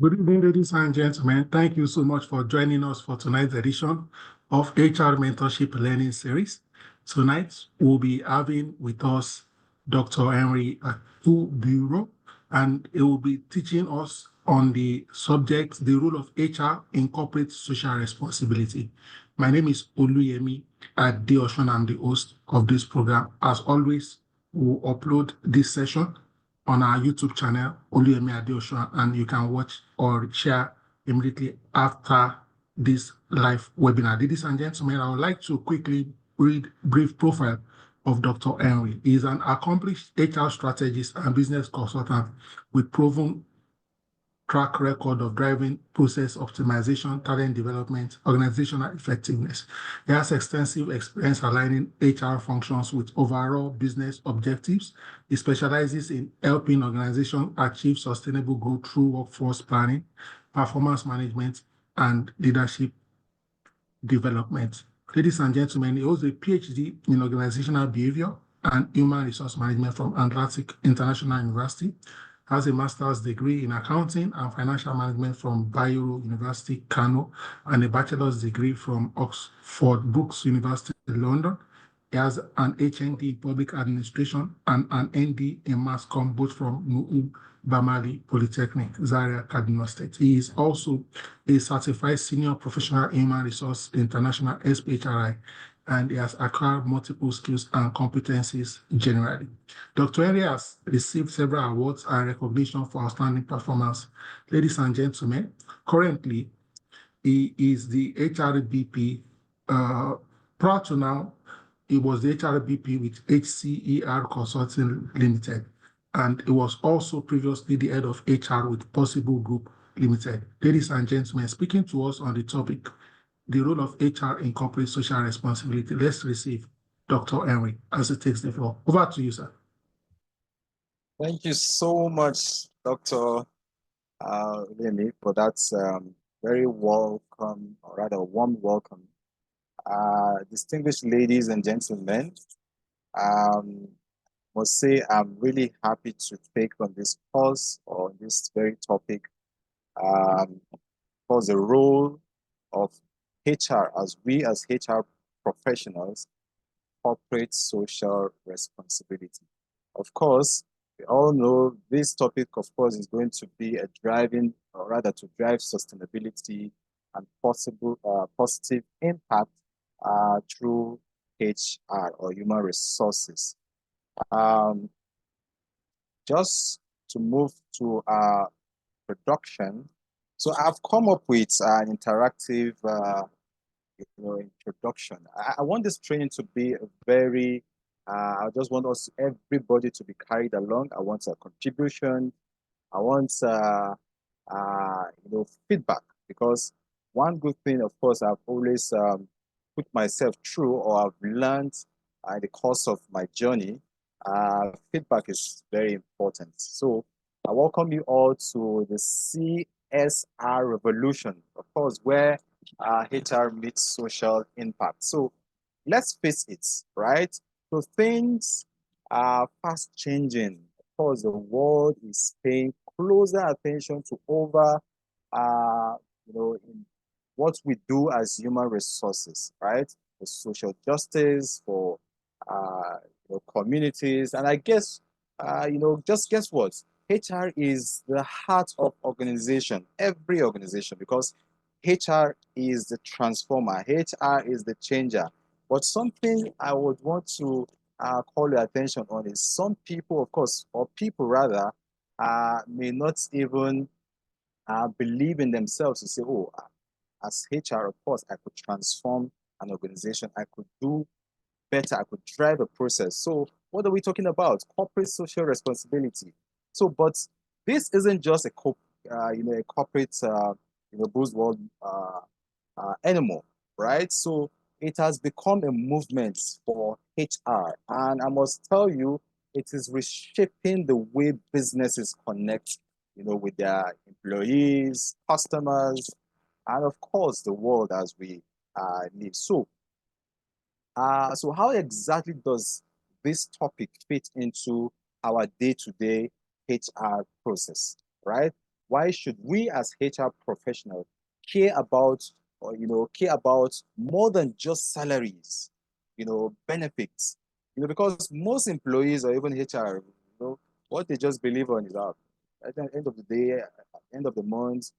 Good evening, ladies and gentlemen. Thank you so much for joining us for tonight's edition of HR Mentorship Learning Series. Tonight, we'll be having with us Dr. Henry Atuburo, and he will be teaching us on the subject, the role of HR in corporate social responsibility. My name is Oluyemi Adeosun. I'm the host of this program. As always, we'll upload this session on our YouTube channel, Oluyemi Adeosun, and you can watch or share immediately after this live webinar. Ladies and gentlemen, I would like to quickly read brief profile of Dr. Henry. He is an accomplished HR strategist and business consultant with proven track record of driving process optimization, talent development, organizational effectiveness. He has extensive experience aligning HR functions with overall business objectives. He specializes in helping organizations achieve sustainable growth through workforce planning, performance management, and leadership development. Ladies and gentlemen, he holds a PhD in organizational behavior and human resource management from Atlantic International University, has a master's degree in accounting and financial management from Bayero University, Kano, and a bachelor's degree from Oxford Brookes University, London. He has an HND in public administration and an ND in mass comm, both from Nu'u Bamali Polytechnic, Zaria, Kaduna State. He is also a certified senior professional human resource international SPHRI, and he has acquired multiple skills and competencies generally. Dr. Henry has received several awards and recognition for outstanding performance. Ladies and gentlemen, currently, he is the HRBP. Prior to now, he was the HRBP with HCER Consulting Limited, and he was also previously the head of HR with Possible Group Limited. Ladies and gentlemen, speaking to us on the topic, the role of HR in corporate social responsibility, let's receive Dr. Henry as he takes the floor. Over to you, sir. Thank you so much, Dr. Lemi, for that very welcome, or rather warm welcome. Distinguished ladies and gentlemen, must say I'm really happy to take on this course or this very topic, for the role of HR as HR professionals, corporate social responsibility. Of course, we all know this topic, of course, is going to be a driving, or rather to drive sustainability and positive impact through HR or human resources. Just to move to production. So I've come up with an interactive introduction. I want this training to be a very, I just want everybody to be carried along. I want a contribution. I want, feedback, because one good thing, of course, I've always put myself through or I've learned in the course of my journey, feedback is very important. So I welcome you all to the CSR revolution, of course, where HR meets social impact. So let's face it, right? So things are fast changing. Of course, the world is paying closer attention to in what we do as human resources, right? For social justice, for communities, and I guess just guess what? HR is the heart of organization, every organization, because HR is the transformer, HR is the changer. But something I would want to call your attention on is some people, of course, or people rather, may not even believe in themselves to say, oh, as HR, of course, I could transform an organization, I could do better, I could drive a process. So what are we talking about? Corporate social responsibility. So, but this isn't just a corporate buzzword anymore, right? So it has become a movement for HR, and I must tell you, it is reshaping the way businesses connect, with their employees, customers, and of course the world as we live. So how exactly does this topic fit into our day-to-day HR process, right? why should we as HR professionals care about, or care about more than just salaries, benefits, because most employees or even HR, what they just believe on is that at the end of the day, at the end of the month,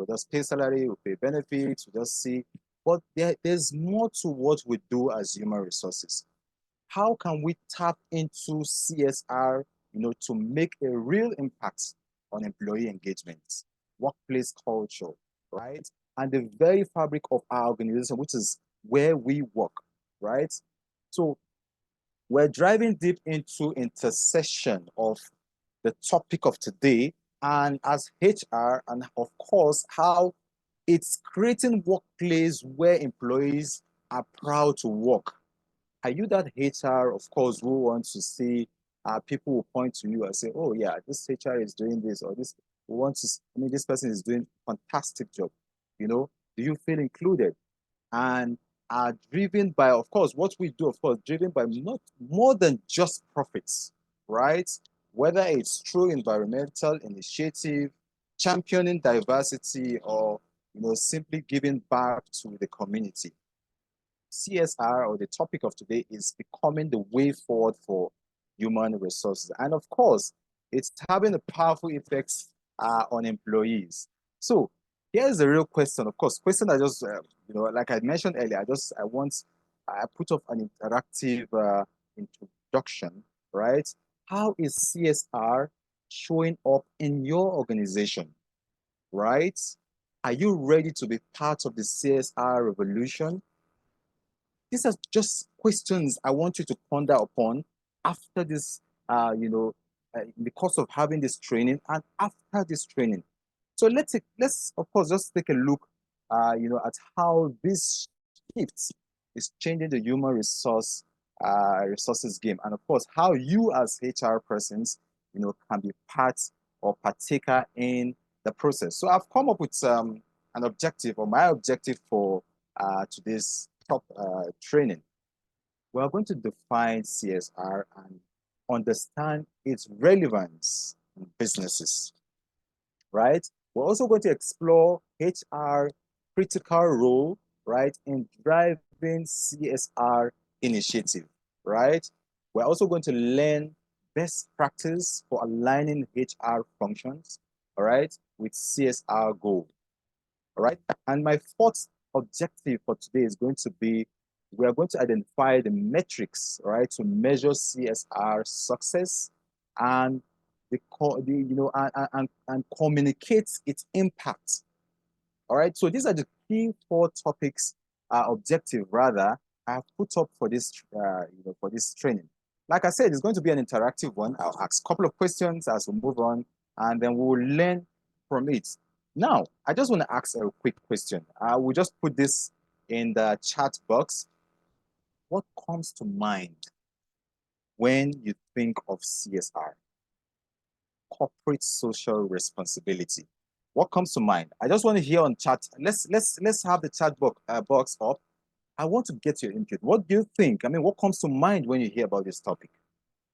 just pay salary, we pay benefits, we just see. But there's more to what we do as human resources. How can we tap into CSR, to make a real impact on employee engagement, workplace culture, right? And the very fabric of our organization, which is where we work, right? So we're driving deep into intersection of the topic of today and as HR, and of course, how it's creating workplace where employees are proud to work. Are you that HR, of course, who wants to see people will point to you and say, oh yeah, this HR is doing this, or this wants to, this person is doing a fantastic job. Do you feel included? And are driven by, of course, what we do, of course, driven by not more than just profits, right? Whether it's through environmental initiative, championing diversity, or simply giving back to the community. CSR, or the topic of today, is becoming the way forward for human resources. And of course, it's having a powerful effect on employees. So here's the real question. Of course, question I just, like I mentioned earlier, I put up an interactive introduction, right? How is CSR showing up in your organization, right? Are you ready to be part of the CSR revolution? These are just questions I want you to ponder upon after this, in the course of having this training and after this training. So let's of course just take a look, at how this shift is changing the human resources game, and of course how you as HR persons, can be part or partaker in the process. So I've come up with an objective, or my objective for today's training. We are going to define CSR and understand its relevance in businesses, right? We're also going to explore HR critical role, right, in driving CSR initiative, right? We're also going to learn best practice for aligning HR functions, all right, with CSR goal, all right? And my fourth objective for today is going to be, we are going to identify the metrics, right, to measure CSR success and and communicate its impact. All right. So these are the key four topics, objective rather, I've put up for this, for this training. Like I said, it's going to be an interactive one. I'll ask a couple of questions as we move on, and then we will learn from it. Now, I just want to ask a quick question. I will just put this in the chat box. What comes to mind when you think of CSR? Corporate social responsibility. What comes to mind? I just want to hear on chat. Let's have the chat box up. I want to get your input. What do you think? I mean, what comes to mind when you hear about this topic,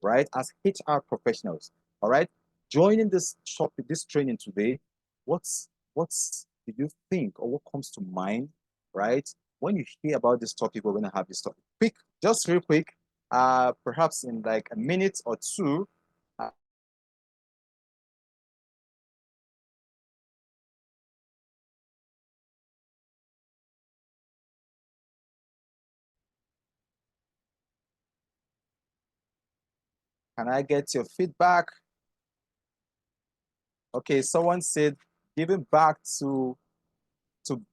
right? As HR professionals, all right? Joining this topic, this training today, what's do you think, or what comes to mind, right? When you hear about this topic, we're going to have this topic. Quick, just real quick, perhaps in like a minute or two, can I get your feedback? Okay, someone said giving back to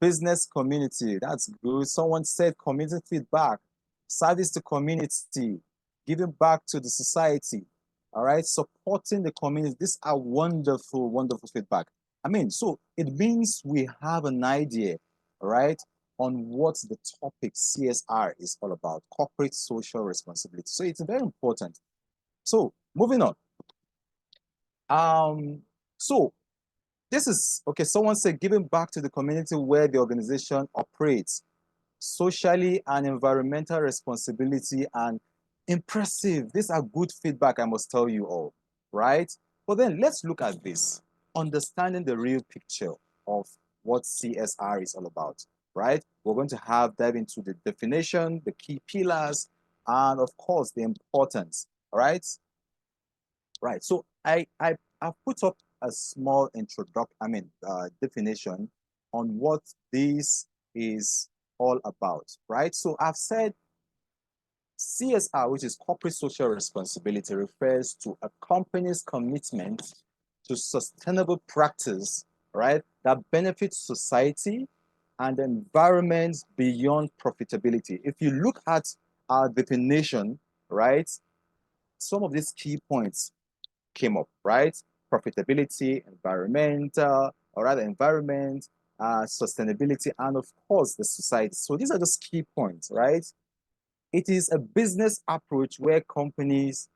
business community. That's good. Someone said community feedback, service to community, giving back to the society. All right, supporting the community. These are wonderful, wonderful feedback. I mean, so it means we have an idea, right, on what the topic CSR is all about, corporate social responsibility. So it's very important. So moving on. So this is, okay, someone said giving back to the community where the organization operates, socially and environmental responsibility, and impressive. These are good feedback, I must tell you all, right? But then let's look at this. understanding the real picture of what CSR is all about, right? We're going to dive into the definition, the key pillars, and of course, the importance, all right? Right. So I put up a small definition on what this is all about, right? So I've said CSR, which is corporate social responsibility, refers to a company's commitment to sustainable practice, right, that benefits society and the environment beyond profitability. If you look at our definition, right, some of these key points came up, right? Profitability, environmental, or rather environment, sustainability, and of course the society. So these are just key points, right? It is a business approach where companies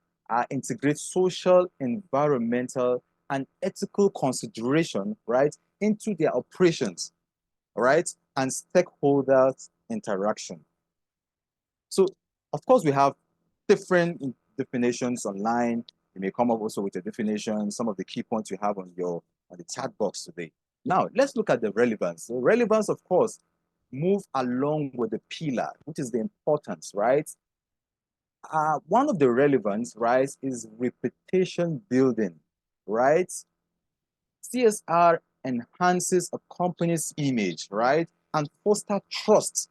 integrate social, environmental, and ethical consideration, right, into their operations, right, and stakeholders interaction. So, of course, we have different definitions online. You may come up also with a definition, some of the key points you have on the chat box today. Now, let's look at the relevance. The relevance, of course, move along with the pillar, which is the importance, right? One of the relevance, right, is reputation building, right? CSR enhances a company's image, right, and foster trust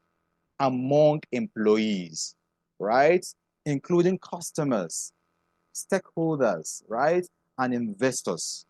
among employees, right, including customers, stakeholders, right, and investors,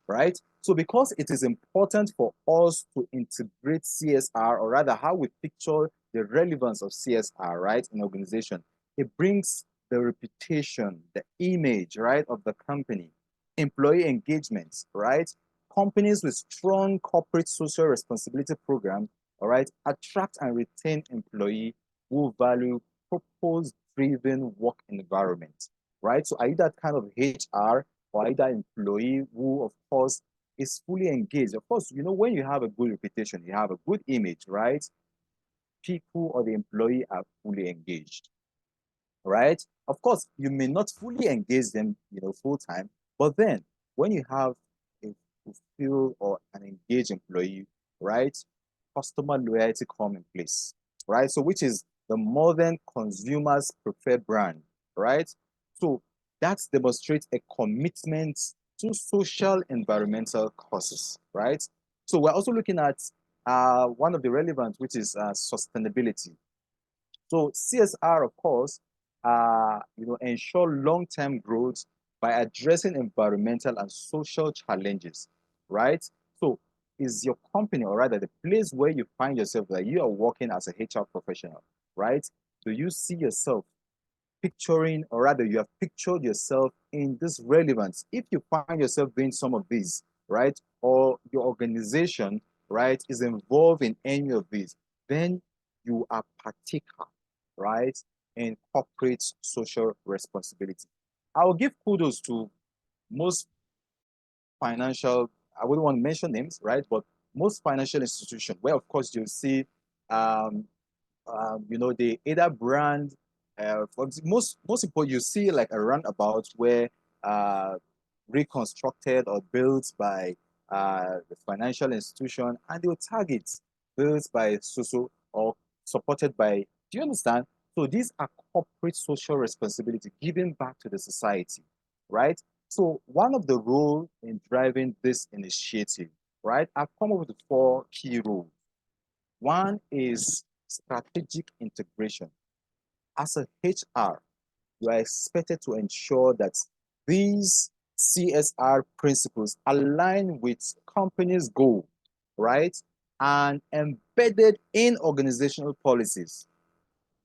right? So because it is important for us to integrate CSR, or rather how we picture the relevance of CSR, right, in organization, it brings the reputation, the image, right, of the company, employee engagement, right? Companies with strong corporate social responsibility program, all right, attract and retain employee who value purpose-driven work environment, right? So are you that kind of HR, or either employee who, of course, is fully engaged? Of course, you know, when you have a good reputation, you have a good image, right? People or the employee are fully engaged, right? Of course, you may not fully engage them, you know, full time, but then when you have a fulfilled or an engaged employee, right, customer loyalty come in place, right? So which is the modern consumers preferred brand, right? So that demonstrates a commitment to social environmental causes, right? So we're also looking at one of the relevant, which is sustainability. So CSR, of course, you know, ensure long-term growth by addressing environmental and social challenges, right? So is your company, or rather the place where you find yourself, that you are working as a HR professional, right? Do you see yourself picturing, or rather you have pictured yourself in this relevance? If you find yourself doing some of these, right, or your organization, right, is involved in any of these, then you are partaker, right, in corporate social responsibility. I'll give kudos to most financial, I wouldn't want to mention names, right, but most financial institutions where, of course, you'll see um, you know, they either brand, for most people, you see like a roundabout where uh, reconstructed or built by the financial institution, and they'll tag it built by social or supported by. Do you understand? So these are corporate social responsibility, giving back to the society, right? So one of the roles in driving this initiative, right? I've come up with 4 key rules. One is strategic integration. As a HR, you are expected to ensure that these CSR principles align with company's goal, right? And embedded in organizational policies,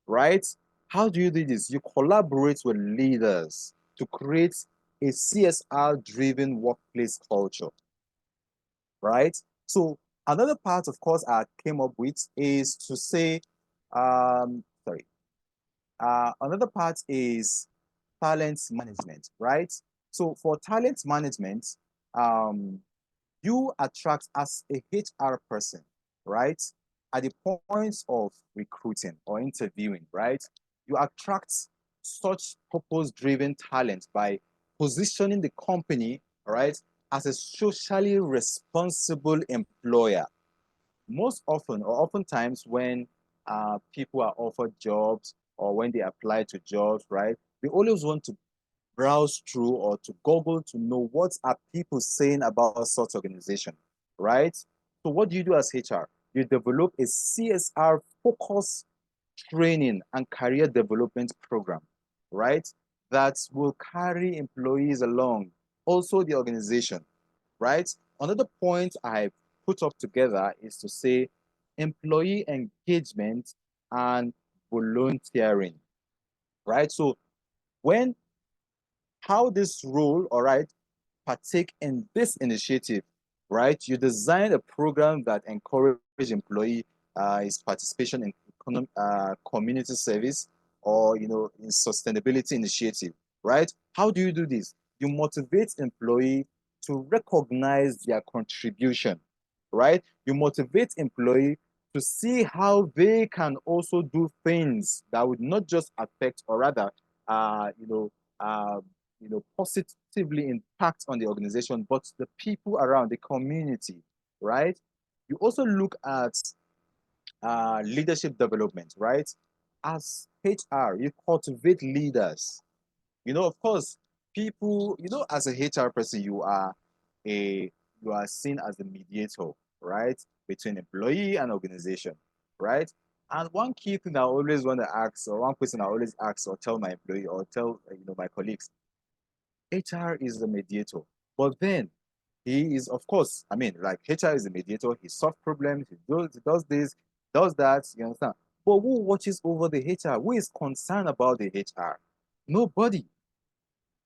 right? How do you do this? You collaborate with leaders to create a CSR-driven workplace culture, right? So another part, of course, I came up with is to say, sorry, another part is talent management, right? So for talent management, um, you attract as a HR person, right? At the point of recruiting or interviewing, right? You attract such purpose-driven talent by positioning the company, right, as a socially responsible employer. Most often, or oftentimes, when people are offered jobs or when they apply to jobs, right, they always want to browse through or to Google to know what are people saying about such organization, right? So what do you do as HR? You develop a CSR focused training and career development program, right? That will carry employees along, also the organization, right? Another point I put up together is to say employee engagement and volunteering, right? So when how this role, all right, partake in this initiative, right? You design a program that encourage employee his participation in community service or in sustainability initiative, right? How do you do this? You motivate employee to recognize their contribution, right? You motivate employee to see how they can also do things that would not just affect or rather uh, you know uh, positively impact on the organization, but the people around the community, right? You also look at leadership development, right? As HR, you cultivate leaders. Of course, people, as a HR person, you are seen as the mediator, right, between employee and organization, right? And one key thing I always want to ask, or one question I always ask or tell my employee or tell my colleagues, HR is the mediator. But then he is, of course, I mean, like HR is the mediator, he solves problems, he does this, does that, you understand? But who watches over the HR? Who is concerned about the HR? Nobody.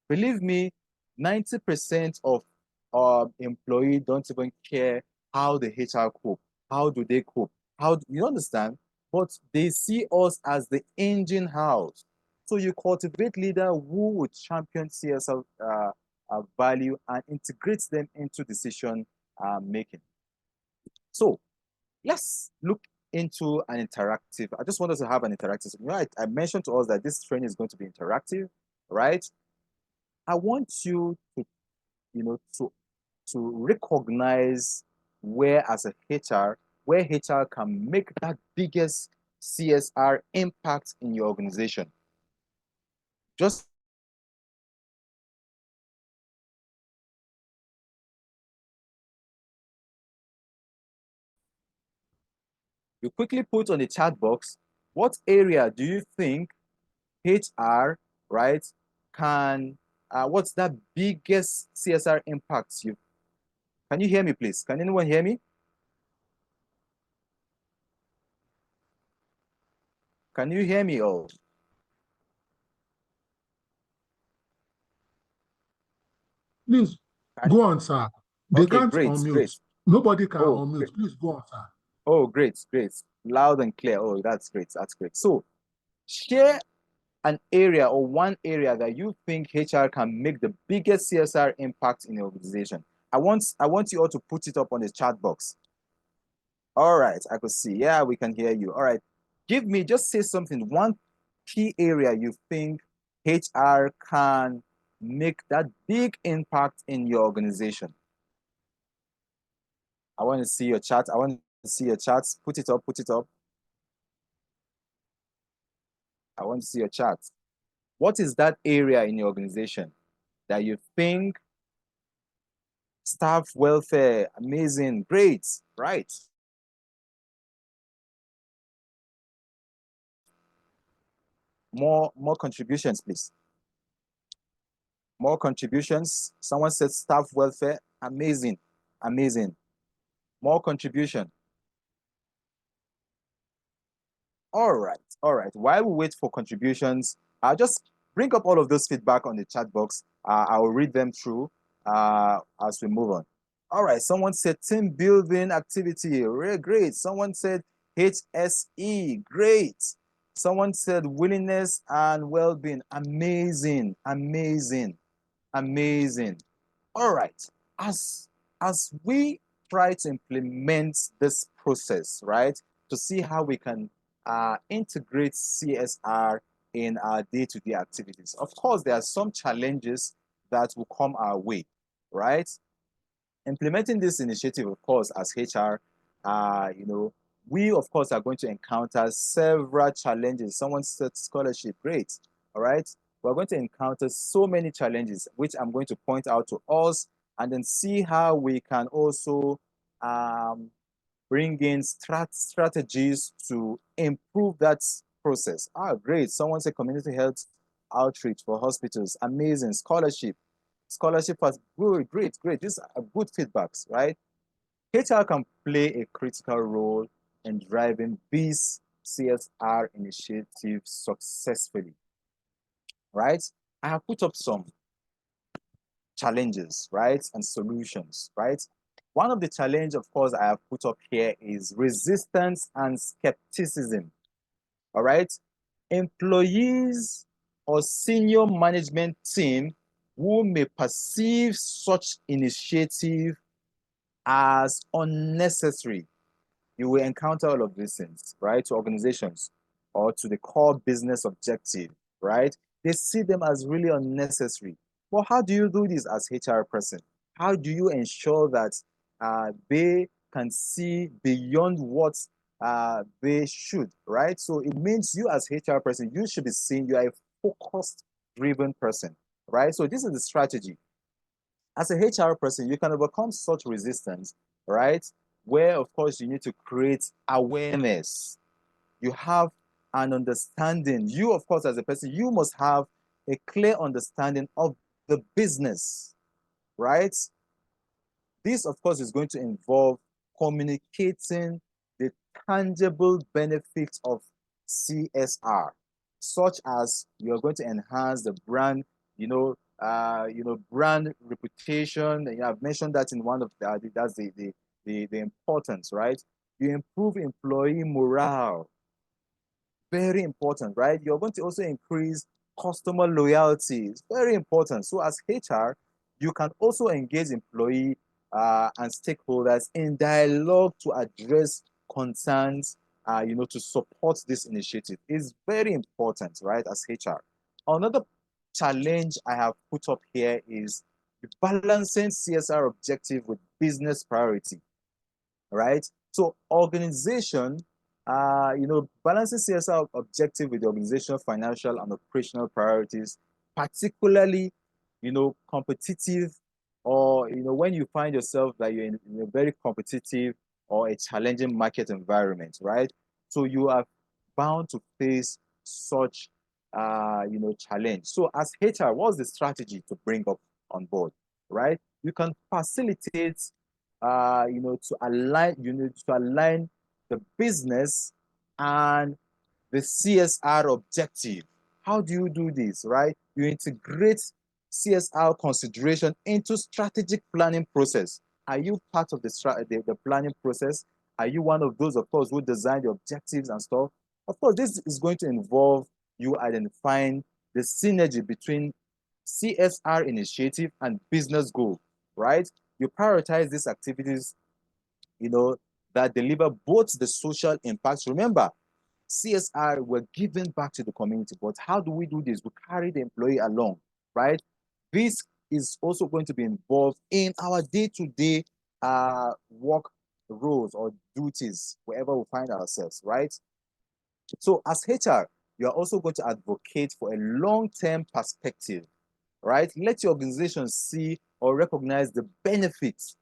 Believe me, 90% of employees don't even care how the HR cope. How do they cope? How do you understand? But they see us as the engine house. So you cultivate leader who would champion CSL value and integrate them into decision making. So let's look into an interactive. I just want us to have an interactive. I mentioned to us that this training is going to be interactive, right? I want you to, to recognize where as a HR, where HR can make that biggest CSR impact in your organization. Just you quickly put on the chat box, what area do you think HR, right, can, what's that biggest CSR impact you, can you hear me please? Can anyone hear me? Can you hear me all? Please Can, go on, sir. They okay, can't great, great. unmute. Nobody can Oh, unmute. great. Please go on, sir. Oh, great, great. Loud and clear. Oh, that's great. That's great. So share an area or one area that you think HR can make the biggest CSR impact in your organization. I want you all to put it up on the chat box. All right, I could see. Yeah, we can hear you. All right. Just say something, one key area you think HR can make that big impact in your organization. I want to see your chat. I want to see your chats. Put it up, put it up. I want to see your chat. What is that area in your organization that you think staff welfare, amazing, great, right? More contributions, please. More contributions. Someone said staff welfare, amazing, amazing. More contribution. All right, all right. While we wait for contributions, I'll just bring up all of those feedback on the chat box. I will read them through as we move on. All right, someone said team building activity, really great. Someone said HSE, great. Someone said willingness and well-being, amazing, amazing, amazing. All right, as we try to implement this process, right, to see how we can integrate CSR in our day-to-day activities. Of course, there are some challenges that will come our way, right? Implementing this initiative, of course, as HR, we, of course, are going to encounter several challenges. Someone said scholarship, great, all right? We're going to encounter so many challenges, which I'm going to point out to us and then see how we can also bring in strategies to improve that process. Great. Someone said community health outreach for hospitals. Amazing. Scholarship. Scholarship was good, great, great. These are good feedbacks, right? HR can play a critical role in driving these CSR initiatives successfully, right? I have put up some challenges, right, and solutions, right? One of the challenge, of course, I have put up here is resistance and skepticism, all right? Employees or senior management team who may perceive such initiative as unnecessary. You will encounter all of these things, right? To organizations or to the core business objective, right? They see them as really unnecessary. Well, how do you do this as HR person? How do you ensure that they can see beyond what they should, right? So it means you as HR person, you should be seeing you are a focused, driven person, right? So this is the strategy. As a HR person, you can overcome such resistance, right? Where, of course, you need to create awareness. You have an understanding. You, of course, as a person, you must have a clear understanding of the business, right? This, of course, is going to involve communicating the tangible benefits of CSR, such as you're going to enhance the brand, brand reputation. I've mentioned that in one of that's the importance, right? You improve employee morale, very important, right? You're going to also increase customer loyalty. It's very important. So as HR, you can also engage employee and stakeholders in dialogue to address concerns, to support this initiative. It's very important, right, as HR. Another challenge I have put up here is balancing CSR objective with business priority, right? So organization, balancing CSR objective with the organizational financial and operational priorities, particularly, competitive, or, when you find yourself that you're in a very competitive or a challenging market environment, right? So you are bound to face such, challenge. So as HR, what's the strategy to bring up on board, right? You can facilitate to align the business and the CSR objective. How do you do this, right? You integrate CSR consideration into strategic planning process. Are you part of the planning process? Are you one of those, of course, who design the objectives and stuff? Of course, this is going to involve you identifying the synergy between CSR initiative and business goal, right? You prioritize these activities, that deliver both the social impacts. Remember, CSR, we're giving back to the community, but how do we do this? We carry the employee along, right? This is also going to be involved in our day-to-day work roles or duties, wherever we find ourselves, right? So as HR, you are also going to advocate for a long-term perspective, right? Let your organization see or recognize the benefits,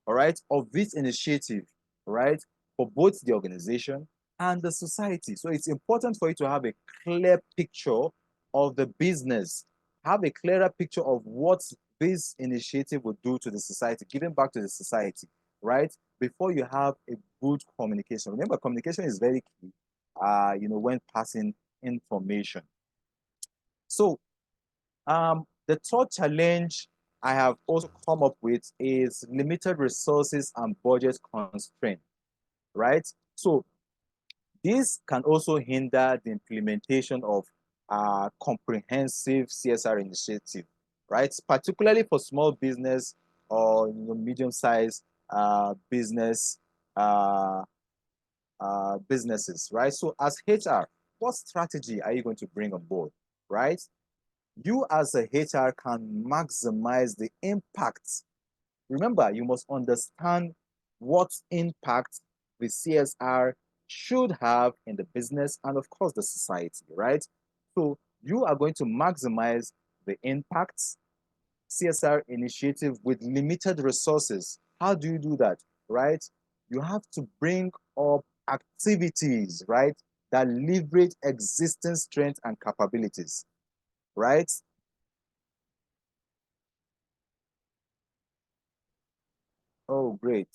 all right, of this initiative, right, for both the organization and the society. So it's important for you to have a clear picture of the business, have a clearer picture of what this initiative will do to the society, giving back to the society, right, before you have a good communication. Remember, communication is very key, when passing information. So the third challenge I have also come up with is limited resources and budget constraint, right? So this can also hinder the implementation of comprehensive CSR initiative, right? Particularly for small business or medium-sized businesses, right? So as HR, what strategy are you going to bring on board, right? You as a HR can maximize the impact remember, you must understand what impact the CSR should have in the business and, of course, the society, right? So you are going to maximize the impacts CSR initiative with limited resources. How do you do that, right? You have to bring up activities, right, that leverage existing strengths and capabilities, right? Oh, great,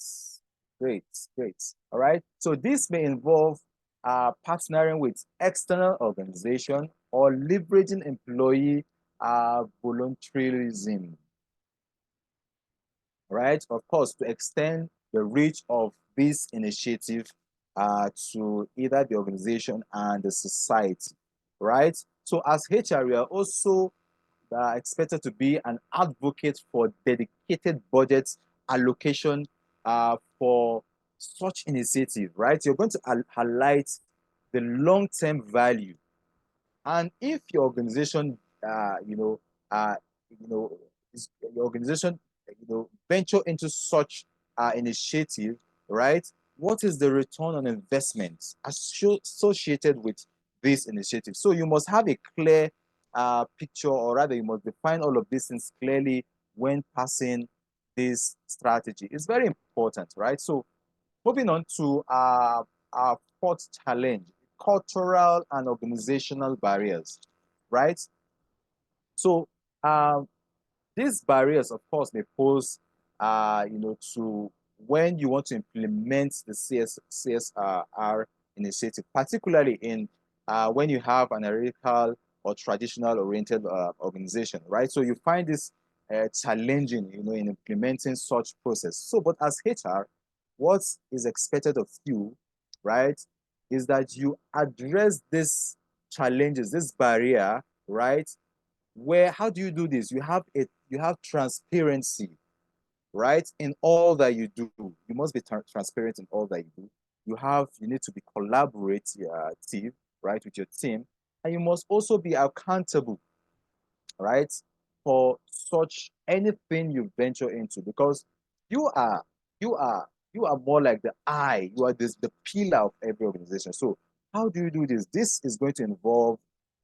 great, great. All right. So this may involve partnering with external organization or leveraging employee volunteerism, right? Of course, to extend the reach of this initiative to either the organization and the society, right? So as HR, we are also expected to be an advocate for dedicated budget allocation for such initiative, right? You're going to highlight the long-term value, and if your organization, uh, you know, your organization, venture into such initiative, right? What is the return on investment associated with this initiative? So you must have a clear picture, or rather, you must define all of these things clearly when passing this strategy. It's very important, right? So moving on to our fourth challenge, cultural and organizational barriers, right? So um, these barriers, of course, may pose, to when you want to implement the CSR initiative, particularly in when you have an hierarchical or traditional oriented organization, right? So you find this challenging, in implementing such process. So, but as HR, what is expected of you, right, is that you address these challenges, this barrier, right? Where how do you do this? You have transparency, right, in all that you do. You must be transparent in all that you do. You need to be collaborative, right, with your team, and you must also be accountable, right, for such anything you venture into, because you are you are you are more like the eye. You are the pillar of every organization. So how do you do this? This is going to involve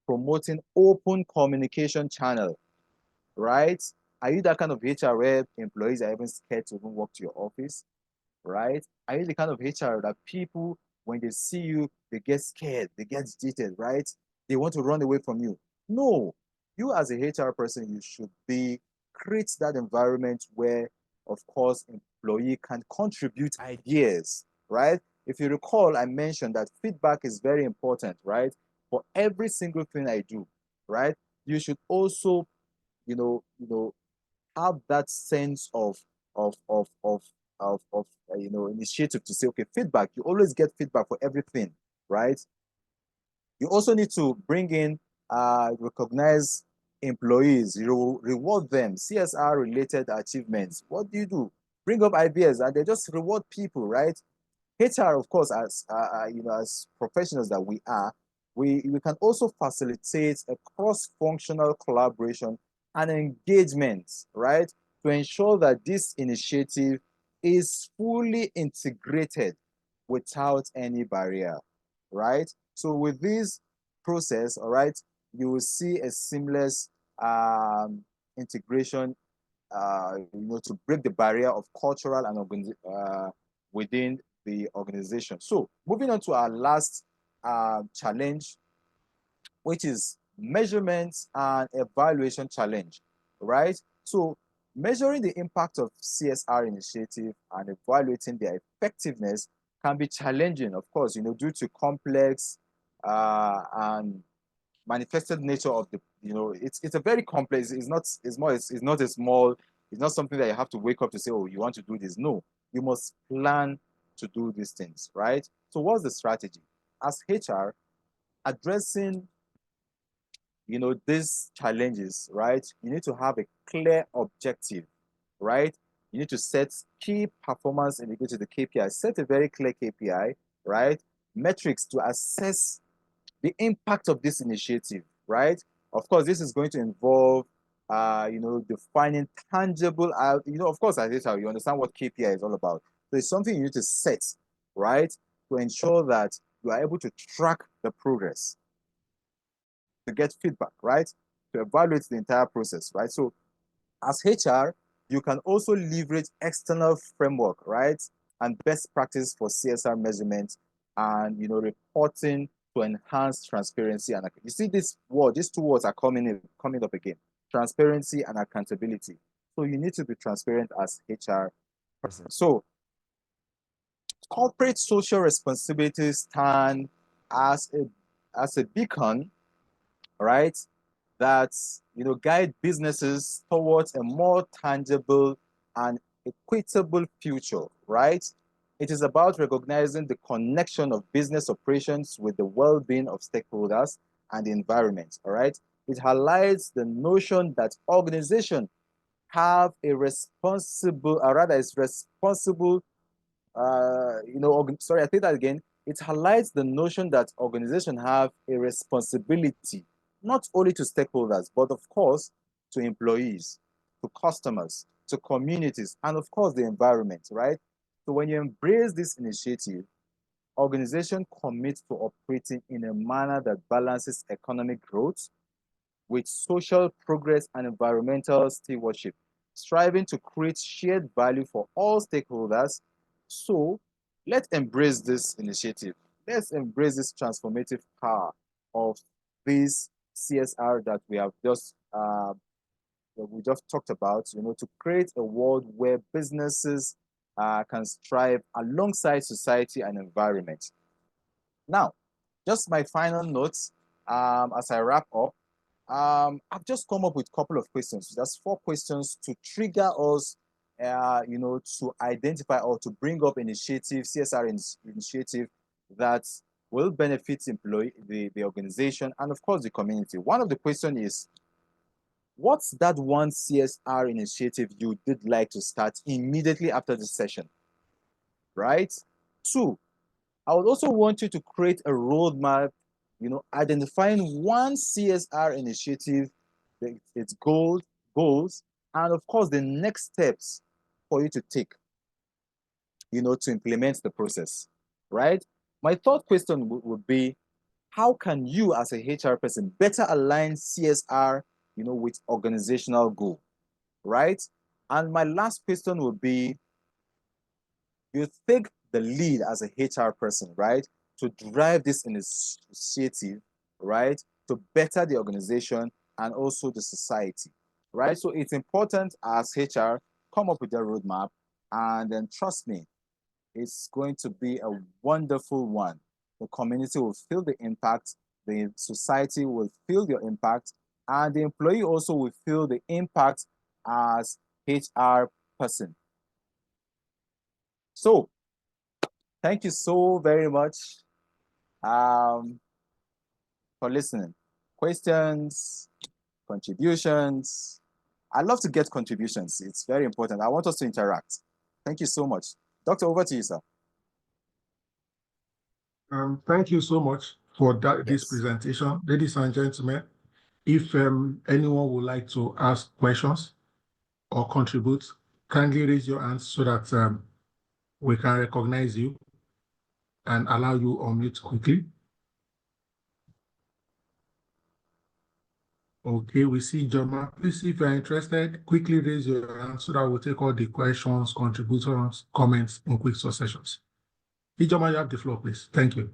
promoting open communication channel, right? Are you that kind of HR where employees are even scared to even walk to your office, right? Are you the kind of HR that people, when they see you, they get scared, they get agitated, right? They want to run away from you? No. You as a HR person, you should be create that environment where, of course, employee can contribute ideas, right? If you recall, I mentioned that feedback is very important, right? For every single thing I do, right? You should also, have that sense of initiative to say, okay, feedback. You always get feedback for everything, right? You also need to bring in, recognize employees, reward them, CSR related achievements. What do you do? Bring up ideas, and they just reward people, right? HR, of course, as professionals that we are, we can also facilitate a cross-functional collaboration and engagement, right, to ensure that this initiative is fully integrated without any barrier, right? So with this process, all right, you will see a seamless integration, to break the barrier of cultural and within the organization. So moving on to our last challenge, which is measurements and evaluation challenge, right? So measuring the impact of CSR initiative and evaluating their effectiveness can be challenging, of course, due to complex and manifested nature of the, it's a very complex, it's not a small, it's not something that you have to wake up to say, oh, you want to do this. No, you must plan to do these things, right? So what's the strategy? As HR, addressing, these challenges, right? You need to have a clear objective, right? You need to set key performance indicators, the KPI, set a very clear KPI, right? Metrics to assess the impact of this initiative, right? Of course, this is going to involve defining tangible, of course, as HR, you understand what KPI is all about. So it's something you need to set, right, to ensure that you are able to track the progress, to get feedback, right, to evaluate the entire process, right? So as HR, you can also leverage external framework, right, and best practice for CSR measurement and reporting to enhance transparency and you see these two words are coming up again: transparency and accountability. So you need to be transparent as HR person. So corporate social responsibilities stand as a beacon, right, that guide businesses towards a more tangible and equitable future, right? It is about recognizing the connection of business operations with the well-being of stakeholders and the environment, all right? It highlights the notion that organizations have a responsible, or rather, it's responsible, sorry, I say that again. It highlights the notion that organizations have a responsibility not only to stakeholders, but of course to employees, to customers, to communities, and of course the environment, right? So when you embrace this initiative, organization commit to operating in a manner that balances economic growth with social progress and environmental stewardship, striving to create shared value for all stakeholders. So let's embrace this initiative. Let's embrace this transformative power of this CSR that we just talked about, to create a world where businesses can strive alongside society and environment. Now, just my final notes as I wrap up. I've just come up with a couple of questions. That's 4 questions to trigger us, to identify or to bring up CSR initiative that will benefit the organization, and of course the community. One of the questions is, what's that one CSR initiative you did like to start immediately after the session, right? 2, I would also want you to create a roadmap, identifying one CSR initiative, its goals, and of course the next steps for you to take, to implement the process, right? My third question would be, how can you as a HR person better align CSR, with organizational goal, right? And my last question would be, you take the lead as a HR person, right, to drive this initiative, right, to better the organization and also the society, right? So it's important as HR, come up with a roadmap, and then trust me, it's going to be a wonderful one. The community will feel the impact, the society will feel your impact, and the employee also will feel the impact as HR person. So thank you so very much for listening. Questions, contributions. I love to get contributions. It's very important. I want us to interact. Thank you so much. Doctor, over to you, sir. Thank you so much for this Yes. presentation. Ladies and gentlemen, if anyone would like to ask questions or contribute, kindly raise your hands so that we can recognize you and allow you on mute quickly. Okay, we see Joma. Please, if you're interested, quickly raise your hand so that we'll take all the questions, contributions, comments in quick successions. Ijoma, you have the floor, please. Thank you.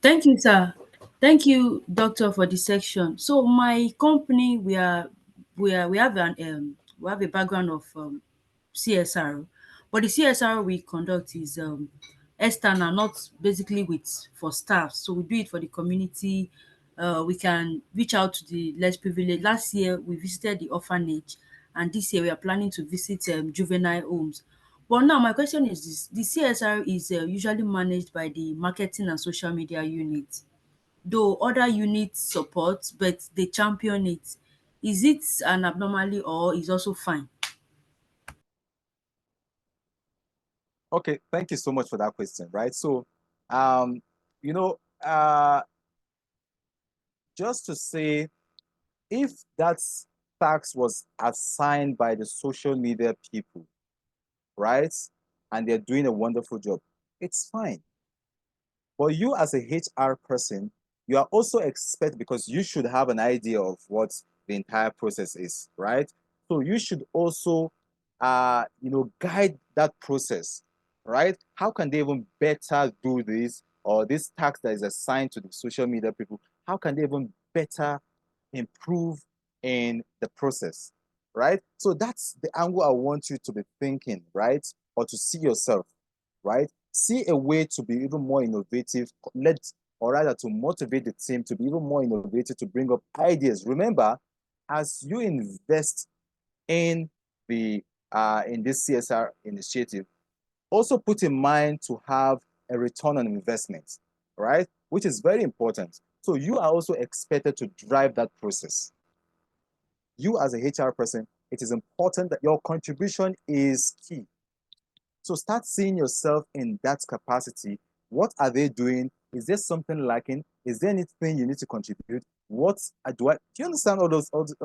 Thank you, sir. Thank you, doctor, for the section. So my company, we have a background of CSR, but the CSR we conduct is external, not basically for staff. So we do it for the community. We can reach out to the less privileged. Last year we visited the orphanage, and this year we are planning to visit juvenile homes. But now my question is this: the CSR is usually managed by the marketing and social media unit, though other units support, but they champion it. Is it an abnormality or is also fine? Okay, thank you so much for that question, right? So, um, you know, uh, just to say, if that's task was assigned by the social media people, right? And they're doing a wonderful job. It's fine. But you as a HR person, you are also expected, because you should have an idea of what the entire process is, right? So you should also, guide that process, right? How can they even better do this, or this task that is assigned to the social media people? How can they even better improve in the process, right? So that's the angle I want you to be thinking, right? Or to see yourself, right? See a way to be even more innovative, or rather to motivate the team to be even more innovative, to bring up ideas. Remember, as you invest in the in this CSR initiative, also put in mind to have a return on investment, right? Which is very important. So you are also expected to drive that process. You as a HR person, it is important that your contribution is key. So start seeing yourself in that capacity. What are they doing? Is there something lacking? Is there anything you need to contribute? Do you understand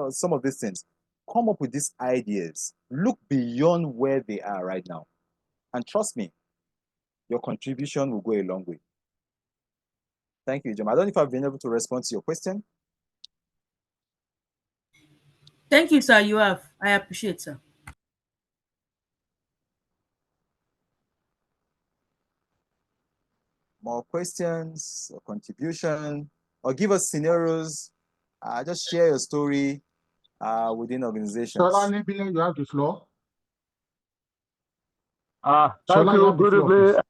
some of these things? Come up with these ideas. Look beyond where they are right now. And trust me, your contribution will go a long way. Thank you, Jim. I don't know if I've been able to respond to your question. Thank you, sir. You have. I appreciate, sir. More questions or contribution, or give us scenarios. Just share your story within organizations. Shola Nibile, you have the floor. Thank Shola, you you. have the Good floor, evening.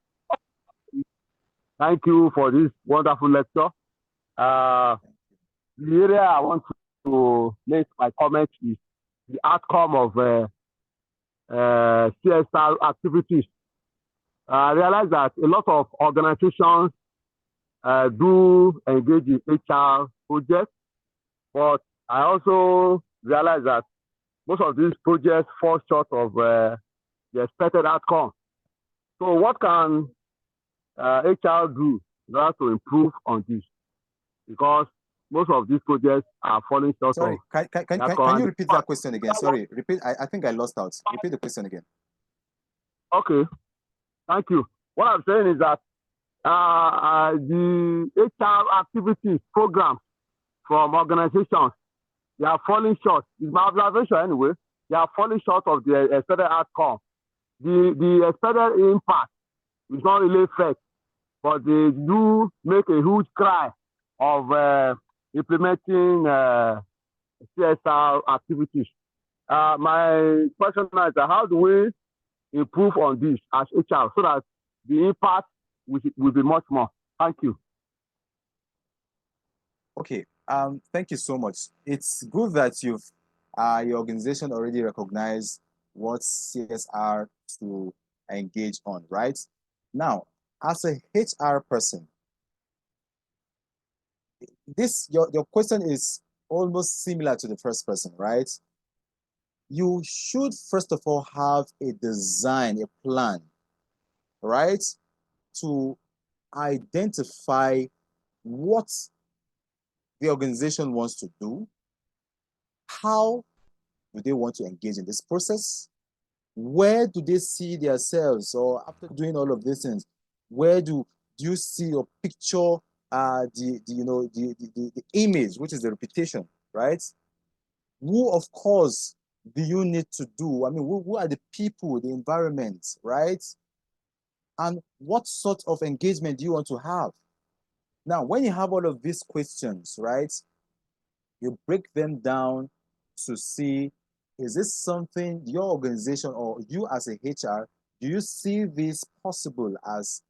please. Thank you for this wonderful lecture. The area I want to make my comment is the outcome of CSR activities. I realize that a lot of organizations do engage in HR projects, but I also realize that most of these projects fall short of the expected outcome. So what can HR do in order to improve on this? Because most of these projects are falling short Sorry, of. can you repeat that question again? Sorry, repeat. I think I lost out. Repeat the question again. Okay, thank you. What I'm saying is that the HR activities programs from organizations, they are falling short. It's my observation anyway. They are falling short of the expected outcome. The expected impact is not really felt, but they do make a huge cry of implementing CSR activities. My question is, how do we improve on this as HR so that the impact will be much more? Thank you. Okay. Thank you so much. It's good that your organization already recognized what CSR to engage on, right? Now, as a HR person, your question is almost similar to the first person, right? You should first of all have a design, a plan, right? To identify what the organization wants to do, how do they want to engage in this process, where do they see themselves, or after doing all of these things, where do you see or picture the image, which is the reputation, right? Who, of course, do you need to do? I mean, who are the people, the environment, right? And what sort of engagement do you want to have? Now, when you have all of these questions, right, you break them down to see, is this something your organization or you as a HR, do you see this possible as,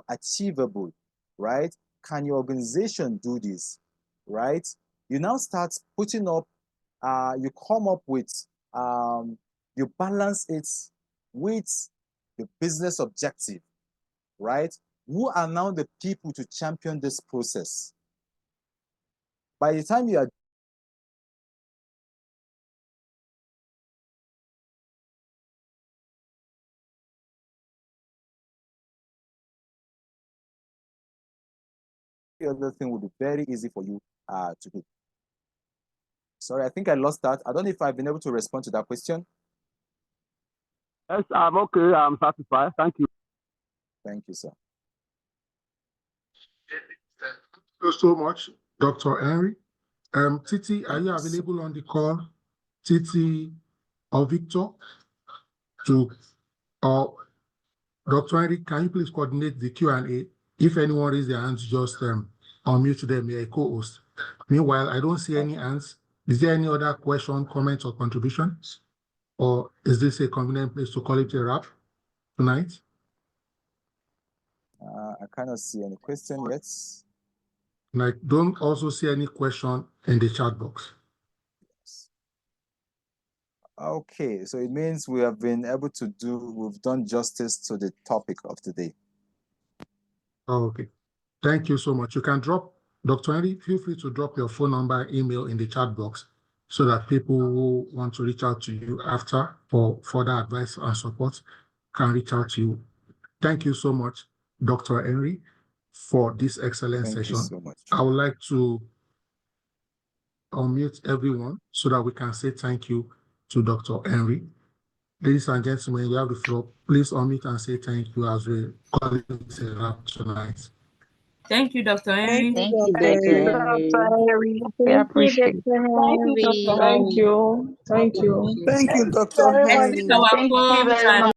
achievable, right? Can your organization do this, right? You now start putting up, you come up with, you balance it with the business objective, right? Who are now the people to champion this process? By the time you are the other thing will be very easy for you to do. Sorry, I think I lost that. I don't know if I've been able to respond to that question. Yes, I'm okay. I'm satisfied. Thank you. Thank you, sir. Thank you so much, Dr. Henry. Titi, are you available on the call? Titi or Victor? Dr. Henry, can you please coordinate the Q&A? If anyone raises their hands, just unmute them, you're a co-host. Meanwhile, I don't see any hands. Is there any other question, comment, or contributions? Or is this a convenient place to call it a wrap tonight? I cannot see any question yet. And I don't also see any question in the chat box. Okay, so it means we have been able to we've done justice to the topic of today. Okay, thank you so much. You can drop, Dr. Henry, feel free to drop your phone number, email in the chat box so that people who want to reach out to you after for further advice and support can reach out to you. Thank you so much, Dr. Henry, for this excellent Thank session. you so much. I would like to unmute everyone so that we can say thank you to Dr. Henry. Ladies and gentlemen, you have the floor. Please unmute and say thank you as we call it a wrap tonight. Thank you, Dr. Henry. Thank you, Dr. Henry. We appreciate it. Thank you. Thank you. Thank you, Dr. Thank you, Dr. very much. Henry. Our Thank you poems very and much.